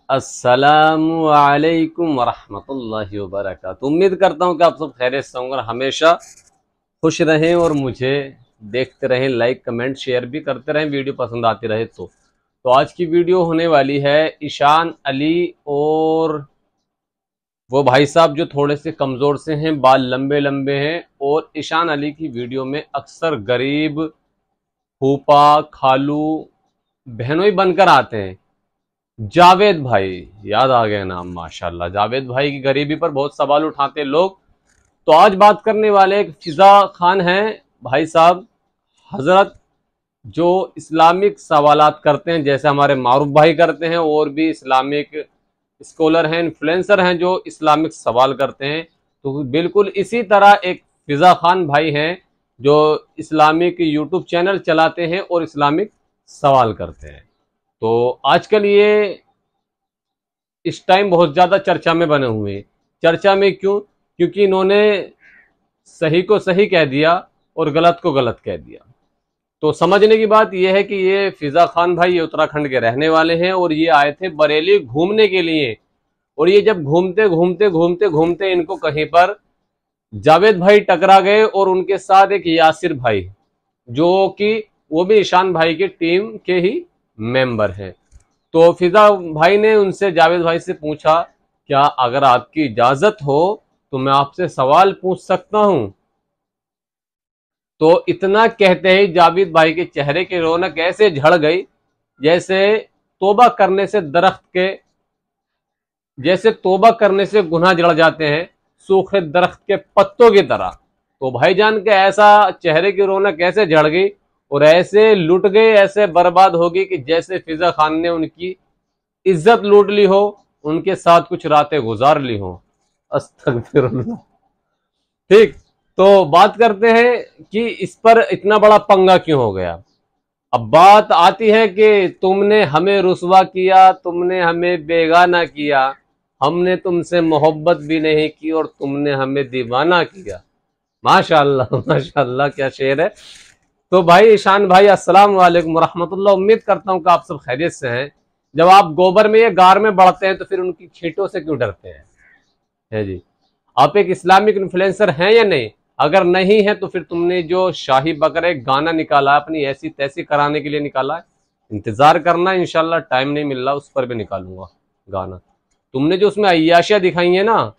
अस्सलामु अलैकुम वरहमतुल्लाहि वबरकातुहू। उम्मीद करता हूँ कि आप सब खैरियत से होंगे और हमेशा खुश रहें और मुझे देखते रहें, लाइक कमेंट शेयर भी करते रहें, वीडियो पसंद आती रहे तो आज की वीडियो होने वाली है ईशान अली और वो भाई साहब जो थोड़े से कमज़ोर से हैं, बाल लंबे लंबे हैं। और ईशान अली की वीडियो में अक्सर गरीब, फूफा, खालू, बहनों ही बनकर आते हैं। जावेद भाई, याद आ गया नाम, माशाल्लाह। जावेद भाई की गरीबी पर बहुत सवाल उठाते हैं लोग। तो आज बात करने वाले एक फिजा खान हैं भाई साहब, हजरत, जो इस्लामिक सवालात करते हैं, जैसे हमारे मारूफ भाई करते हैं, और भी इस्लामिक स्कॉलर हैं, इन्फ्लुएंसर हैं जो इस्लामिक सवाल करते हैं। तो बिल्कुल इसी तरह एक फिजा खान भाई हैं जो इस्लामिक यूट्यूब चैनल चलाते हैं और इस्लामिक सवाल करते हैं। तो आजकल ये इस टाइम बहुत ज़्यादा चर्चा में बने हुए हैं। चर्चा में क्यों? क्योंकि इन्होंने सही को सही कह दिया और गलत को गलत कह दिया। तो समझने की बात यह है कि ये फिजा खान भाई, ये उत्तराखंड के रहने वाले हैं और ये आए थे बरेली घूमने के लिए। और ये जब घूमते घूमते घूमते घूमते इनको कहीं पर जावेद भाई टकरा गए और उनके साथ एक यासिर भाई, जो कि वो भी ईशान भाई की टीम के ही मेंबर हैं। तो फिजा भाई ने उनसे, जावेद भाई से पूछा, क्या अगर आपकी इजाजत हो तो मैं आपसे सवाल पूछ सकता हूं? तो इतना कहते ही जावेद भाई के चेहरे की रौनक ऐसे झड़ गई जैसे तौबा करने से दरख्त के, जैसे तौबा करने से गुनाह जड़ जाते हैं सूखे दरख्त के पत्तों की तरह। तो भाईजान के ऐसा चेहरे की रौनक ऐसे झड़ गई और ऐसे लुट गए, ऐसे बर्बाद हो गई कि जैसे फिजा खान ने उनकी इज्जत लूट ली हो, उनके साथ कुछ रातें गुजार ली हो। अस्तगफिरुल्लाह। ठीक, तो बात करते हैं कि इस पर इतना बड़ा पंगा क्यों हो गया। अब बात आती है कि तुमने हमें रुसवा किया, तुमने हमें बेगाना किया, हमने तुमसे मोहब्बत भी नहीं की और तुमने हमें दीवाना किया। माशाअल्लाह माशाअल्लाह, क्या शेर है। तो भाई ईशान भाई, अस्सलाम वालेकुम रहमतुल्लाह। उम्मीद करता हूँ कि आप सब खैरियत से हैं। जब आप गोबर में या गार में बढ़ते हैं तो फिर उनकी छींटों से क्यों डरते हैं? है जी, आप एक इस्लामिक इन्फ्लुएंसर हैं या नहीं? अगर नहीं है तो फिर तुमने जो शाही बकरे गाना निकाला अपनी ऐसी तैसी कराने के लिए निकाला है। इंतजार करना, इंशाल्लाह, टाइम नहीं मिल रहा, उस पर भी निकालूंगा गाना। तुमने जो उसमें अय्याशियां दिखाई है ना,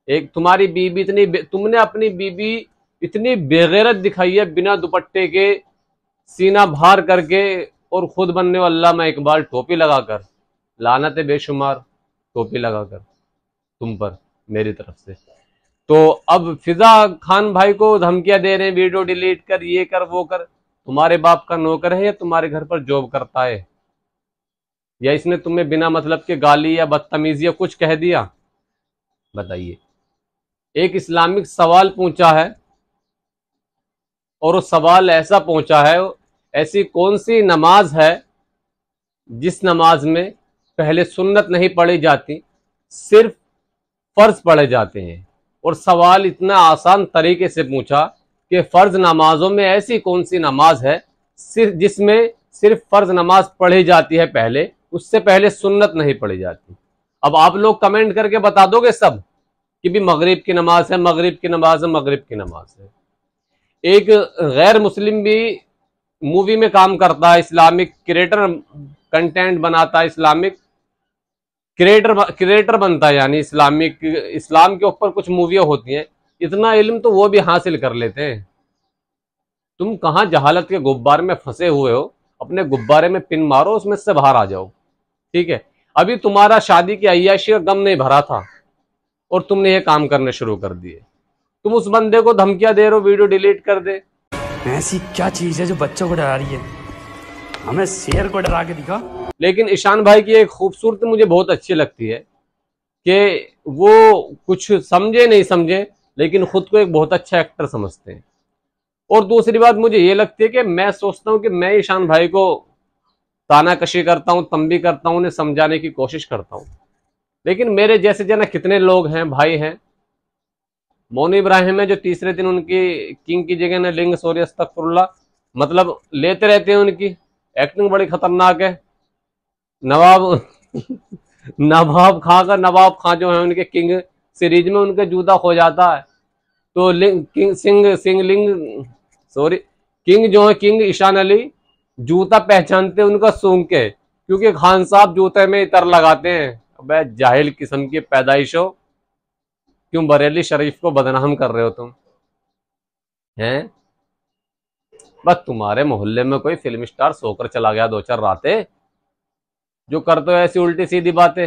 एक तुम्हारी बीबी तुमने अपनी बीबी इतनी बेगैरत दिखाई है, बिना दुपट्टे के, सीना भार करके, और खुद बनने वाला अल्लामा इकबाल टोपी लगाकर, लानत बेशुमार टोपी लगाकर तुम पर मेरी तरफ से। तो अब फिजा खान भाई को धमकियां दे रहे हैं, वीडियो डिलीट कर, ये कर, वो कर। तुम्हारे बाप का नौकर है या तुम्हारे घर पर जॉब करता है? या इसने तुम्हें बिना मतलब के गाली या बदतमीजी या कुछ कह दिया? बताइए। एक इस्लामिक सवाल पूछा है और वो सवाल ऐसा पूछा है, ऐसी कौन सी नमाज है जिस नमाज में पहले सुन्नत नहीं पढ़ी जाती, सिर्फ फर्ज पढ़े जाते हैं? और सवाल इतना आसान तरीके से पूछा कि फर्ज नमाजों में ऐसी कौन सी नमाज है सिर्फ जिसमें सिर्फ फर्ज नमाज पढ़ी जाती है, पहले, उससे पहले सुन्नत नहीं पढ़ी जाती। अब आप लोग कमेंट करके बता दोगे सब कि भी मगरिब की नमाज है, मगरिब की नमाज है, मगरिब की नमाज है। एक गैर मुस्लिम भी मूवी में काम करता है, इस्लामिक क्रिएटर कंटेंट बनाता है, इस्लामिक क्रिएटर बनता है, यानी इस्लाम के ऊपर कुछ मूवियां होती हैं। इतना इल्म तो वो भी हासिल कर लेते हैं। तुम कहां जहालत के गुब्बारे में फंसे हुए हो? अपने गुब्बारे में पिन मारो, उसमें से बाहर आ जाओ। ठीक है, अभी तुम्हारा शादी की अय्याशी का गम नहीं भरा था और तुमने ये काम करने शुरू कर दिए। तुम उस बंदे को धमकियां दे रहे हो वीडियो डिलीट कर दे। ऐसी क्या चीज है जो बच्चों को डरा रही है? हमें शेर को डरा के दिखा। लेकिन ईशान भाई की एक खूबसूरती मुझे बहुत अच्छी लगती है कि वो कुछ समझे नहीं समझे, लेकिन खुद को एक बहुत अच्छा एक्टर समझते हैं। और दूसरी बात मुझे ये लगती है कि मैं सोचता हूँ कि मैं ईशान भाई को तानाकशी करता हूँ, तंबी करता हूँ, उन्हें समझाने की कोशिश करता हूँ, लेकिन मेरे जैसे जना कितने लोग हैं, भाई हैं। मोनू इब्राहिम है जो तीसरे दिन उनकी किंग की जगह ने लिंग, सॉरी, अस्तगफुरुल्लाह, मतलब लेते रहते हैं। उनकी एक्टिंग बड़ी खतरनाक है। नवाब नवाब खां जो है उनके किंग सीरीज में उनका जूता खो जाता है। तो किंग जो है, किंग ईशान अली जूता पहचानते उनका सूंघ के, क्योंकि खान साहब जूते में इतर लगाते हैं। अबे जाहिल किस्म की पैदाइश हो, क्यों बरेली शरीफ को बदनाम कर रहे हो तुम हैं? बस तुम्हारे मोहल्ले में कोई फिल्म स्टार सोकर चला गया 2-4 रातें, जो करते हो ऐसी उल्टी सीधी बातें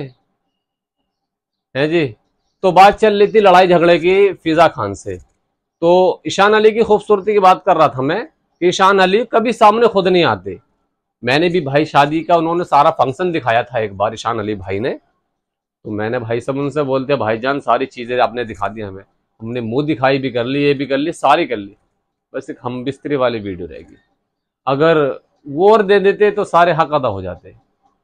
हैं जी। तो बात चल रही थी लड़ाई झगड़े की फिजा खान से। तो ईशान अली की खूबसूरती की बात कर रहा था मैं कि ईशान अली कभी सामने खुद नहीं आते। मैंने भी भाई शादी का उन्होंने सारा फंक्शन दिखाया था एक बार ईशान अली भाई ने, तो मैंने भाई सब उनसे बोलते भाईजान सारी चीजें आपने दिखा दी हमें, हमने मुंह दिखाई भी कर ली, ये भी कर ली, सारी कर ली, बस एक हम बिस्तरी वाली वीडियो रहेगी। अगर वो और दे देते तो सारे हक अदा हो जाते।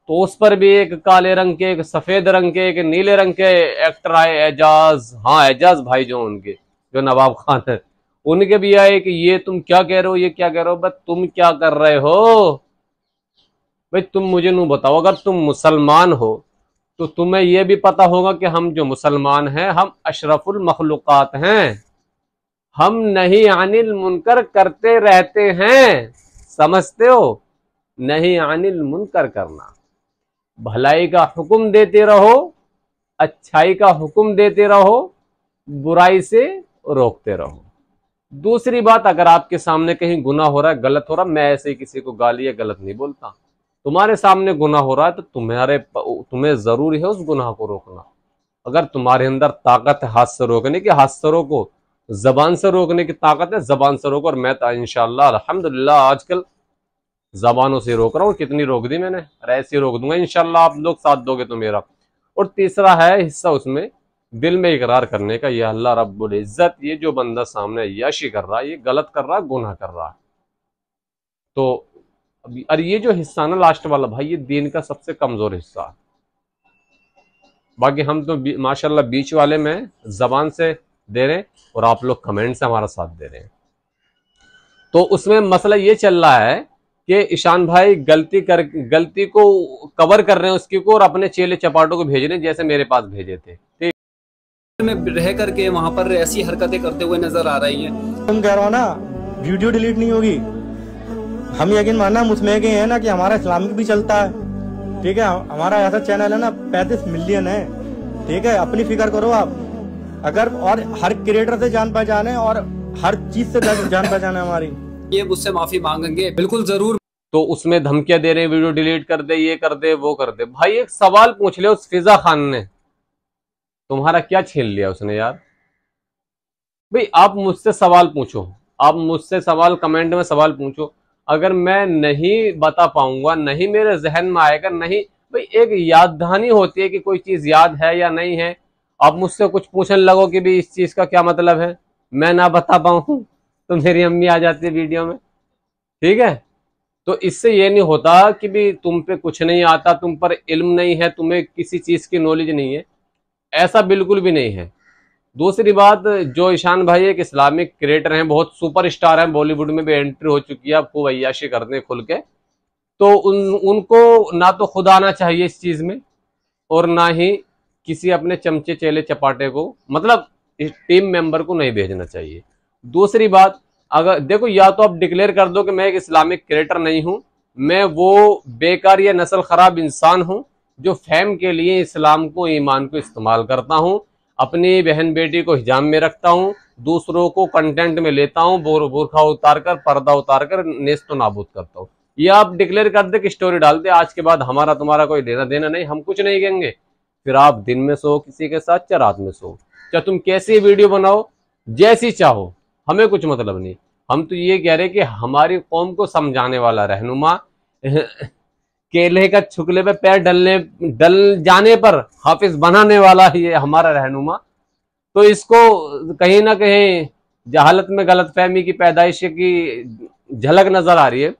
तो उस पर भी एक काले रंग के, एक सफेद रंग के, एक नीले रंग के एक्टर आए, एजाज, हाँ एजाज भाई जो उनके जो नवाब खान है, उनके भी आए कि ये तुम क्या कह रहे हो, ये क्या कह रहे हो। बस तुम क्या कर रहे हो भाई, तुम मुझे नू बताओ। अगर तुम मुसलमान हो तो तुम्हें यह भी पता होगा कि हम जो मुसलमान हैं हम अशरफुल मखलूकात हैं, हम नहीं अनिल मुनकर करते रहते हैं, समझते हो? नहीं अनिल मुनकर करना, भलाई का हुक्म देते रहो, अच्छाई का हुक्म देते रहो, बुराई से रोकते रहो। दूसरी बात, अगर आपके सामने कहीं गुनाह हो रहा है, गलत हो रहा है, मैं ऐसे ही किसी को गाली या गलत नहीं बोलता। तुम्हारे सामने गुनाह हो रहा है तो तुम्हें जरूरी है उस गुनाह को रोकना। अगर तुम्हारे अंदर ताकत है हाथ से रोकने की, हाथ से रोको। जबान से रोकने की ताकत है, जबान से रोको। और मैं तो इंशाअल्लाह अल्हम्दुलिल्लाह आजकल जबानों से रोक रहा हूँ। कितनी रोक दी मैंने, और ऐसे रोक दूंगा इंशाअल्लाह, आप लोग साथ दोगे तो मेरा। और तीसरा है हिस्सा उसमें दिल में इकरार करने का, या अल्लाह रब्बुल इज्जत, ये जो बंदा सामने अय्याशी कर रहा है, ये गलत कर रहा है, गुनाह कर रहा है। तो और ये जो हिस्सा ना लास्ट वाला भाई, ये दीन का सबसे कमजोर हिस्सा है। बाकी हम तो माशाल्लाह बीच वाले में जबान से दे रहे हैं और आप लोग कमेंट से हमारा साथ दे रहे हैं। तो उसमें मसला ये चल रहा है कि ईशान भाई गलती को कवर कर रहे हैं उसकी को, और अपने चेले चपाटों को भेज रहे हैं जैसे मेरे पास भेजे थे। ठीक में रह करके वहां पर ऐसी हरकतें करते हुए नजर आ रही हैं। तुम कह रहे हो ना वीडियो डिलीट नहीं होगी, हम यकीन मानना हम उसमें के हैं ना कि हमारा इस्लामिक भी चलता है। ठीक है, हमारा ऐसा चैनल है ना 35 मिलियन है। ठीक है, अपनी फिक्र करो आप। अगर और हर क्रिएटर से जान पहचान है और हर चीज से जान पहचान है हमारी। ये मुझसे माफी मांगेंगे बिल्कुल जरूर। तो उसमें धमकियां दे रहे हैं, वीडियो डिलीट कर दे, ये कर दे, वो कर दे। भाई एक सवाल पूछ ले उस फिजा खान ने, तुम्हारा क्या छीन लिया उसने यार? भाई आप मुझसे सवाल पूछो, आप मुझसे सवाल कमेंट में सवाल पूछो। अगर मैं नहीं बता पाऊंगा, नहीं मेरे जहन में आएगा, नहीं भाई एक याद दहानी होती है कि कोई चीज याद है या नहीं है। आप मुझसे कुछ पूछने लगो कि भी इस चीज का क्या मतलब है, मैं ना बता पाऊं तो मेरी अम्मी आ जाती है वीडियो में। ठीक है, तो इससे ये नहीं होता कि भी तुम पे कुछ नहीं आता, तुम पर इल्म नहीं है, तुम्हें किसी चीज की नॉलेज नहीं है, ऐसा बिल्कुल भी नहीं है। दूसरी बात, जो ईशान भाई एक इस्लामिक क्रिएटर हैं, बहुत सुपरस्टार हैं, बॉलीवुड में भी एंट्री हो चुकी है, खूब अय्याशी करते हैं खुल के। तो उनको ना तो खुद आना चाहिए इस चीज में, और ना ही किसी अपने चमचे चेले चपाटे को, मतलब इस टीम मेंबर को नहीं भेजना चाहिए। दूसरी बात, अगर देखो, या तो आप डिक्लेयर कर दो कि मैं एक इस्लामिक क्रिएटर नहीं हूं, मैं वो बेकार या नस्ल खराब इंसान हूं जो फैम के लिए इस्लाम को, ईमान को इस्तेमाल करता हूं, अपनी बहन बेटी को हिजाब में रखता हूं, दूसरों को कंटेंट में लेता हूं, बुरखा उतारकर, पर्दा उतारकर नेस्तो नाबूद करता हूं। ये आप डिक्लेयर कर दे कि स्टोरी डाल दे, आज के बाद हमारा तुम्हारा कोई लेना देना नहीं, हम कुछ नहीं कहेंगे। फिर आप दिन में सो किसी के साथ, चाहे रात में सो, चाहे तुम कैसी वीडियो बनाओ, जैसी चाहो, हमें कुछ मतलब नहीं। हम तो ये कह रहे कि हमारी कौम को समझाने वाला रहनुमा, केले का छुकले पे पैर डल जाने पर हाफिज बनाने वाला ये हमारा रहनुमा। तो इसको कहीं ना कहीं जहालत में गलतफहमी की पैदाइश की झलक नजर आ रही है।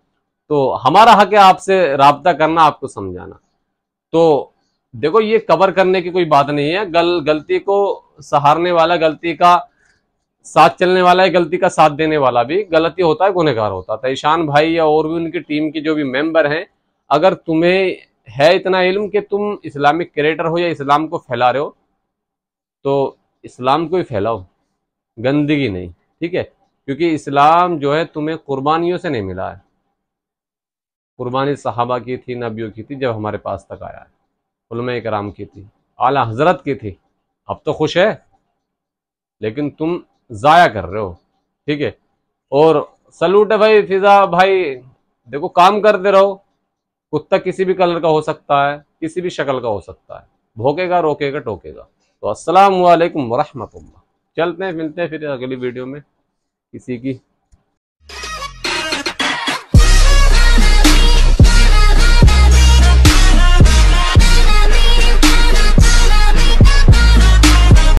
तो हमारा हक है आपसे राब्ता करना, आपको समझाना। तो देखो, ये कवर करने की कोई बात नहीं है। गलती को सहारने वाला, गलती का साथ चलने वाला है, गलती का साथ देने वाला भी गलती होता है, गुनहगार होता है। ईशान भाई या और भी उनकी टीम के जो भी मेंबर हैं, अगर तुम्हें है इतना इल्म कि तुम इस्लामिक क्रिएटर हो या इस्लाम को फैला रहे हो, तो इस्लाम को ही फैलाओ, गंदगी नहीं, ठीक है। क्योंकि इस्लाम जो है तुम्हें कुर्बानियों से नहीं मिला है। कुर्बानी सहाबा की थी, नबियों की थी, जब हमारे पास तक आया है, उलमा इकराम की थी, आला हजरत की थी। अब तो खुश है, लेकिन तुम ज़ाया कर रहे हो, ठीक है। और सलूट है भाई फिजा भाई, देखो काम करते रहो। कुत्ता किसी भी कलर का हो सकता है, किसी भी शक्ल का हो सकता है, भौंकेगा, रोकेगा, टोकेगा। तो अस्सलाम वालेकुम वरहमतुल्लाह। चलते हैं, मिलते हैं फिर अगली वीडियो में किसी की